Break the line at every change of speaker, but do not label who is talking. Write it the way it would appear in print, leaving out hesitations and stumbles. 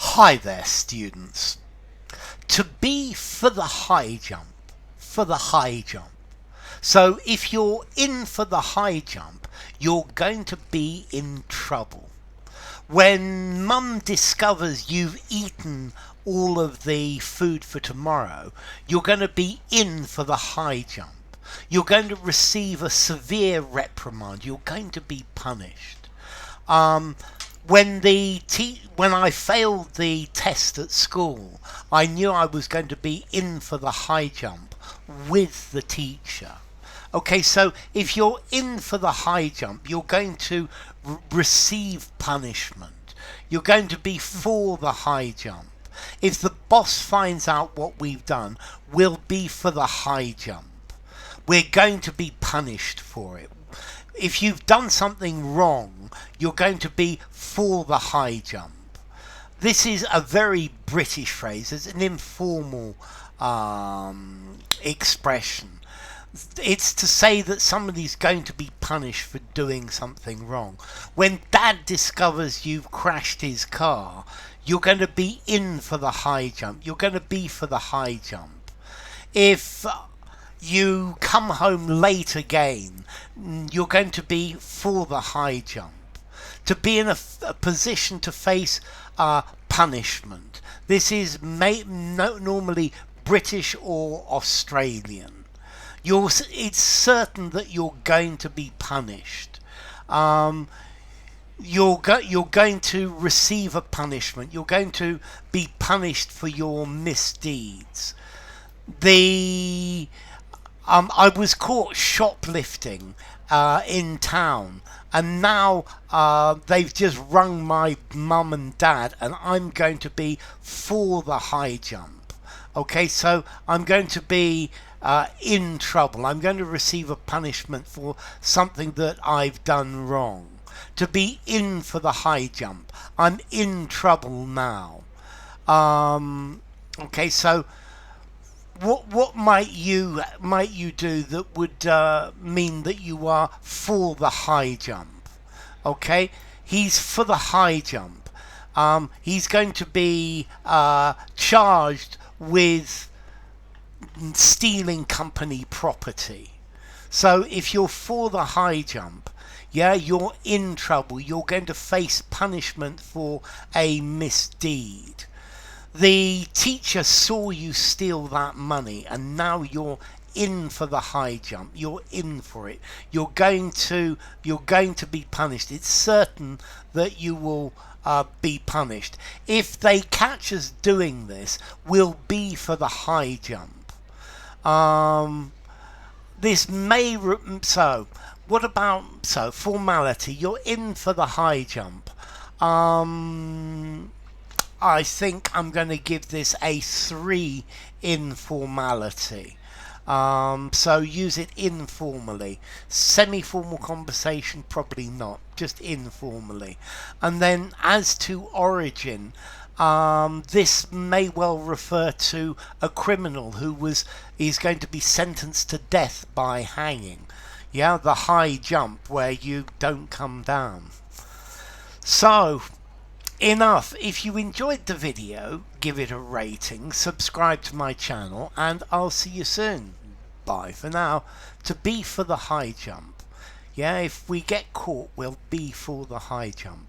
Hi there, students. To be for the high jump, for the high jump. So if you're in for the high jump, you're going to be in trouble. When mum discovers you've eaten all of the food for tomorrow, you're going to be in for the high jump. You're going to receive a severe reprimand. You're going to be punished. When I failed the test at school, I knew I was going to be in for the high jump with the teacher. Okay, so if you're in for the high jump, you're going to receive punishment. You're going to be for the high jump. If the boss finds out what we've done, we'll be for the high jump. We're going to be punished for it. If you've done something wrong, you're going to be for the high jump. This is a very British phrase. It's an informal expression. It's to say that somebody's going to be punished for doing something wrong. When Dad discovers you've crashed his car, you're going to be in for the high jump. You're going to be for the high jump. If you come home late again, you're going to be for the high jump. To be in a position to face punishment. This is normally British or Australian. It's certain that you're going to be punished. You're going to receive a punishment. You're going to be punished for your misdeeds. I was caught shoplifting in town, and now they've just rung my mum and dad, and I'm going to be for the high jump. Okay, so I'm going to be in trouble. I'm going to receive a punishment for something that I've done wrong. To be in for the high jump. I'm in trouble now. Okay, so what might you do that would mean that you are for the high jump? Okay, he's for the high jump. He's going to be charged with stealing company property. So if you're for the high jump, yeah, you're in trouble. You're going to face punishment for a misdeed. The teacher saw you steal that money, and now you're in for the high jump. You're in for it. You're going to be punished. It's certain that you will be punished. If they catch us doing this, we'll be for the high jump. This may what about formality? You're in for the high jump. I think I'm going to give this a 3 in formality. So use it informally. Semi-formal conversation, probably not. Just informally. And then as to origin, this may well refer to a criminal who is going to be sentenced to death by hanging. Yeah, the high jump where you don't come down. So, enough. If you enjoyed the video, give it a rating, subscribe to my channel, and I'll see you soon. Bye for now. To be for the high jump. Yeah, if we get caught, we'll be for the high jump.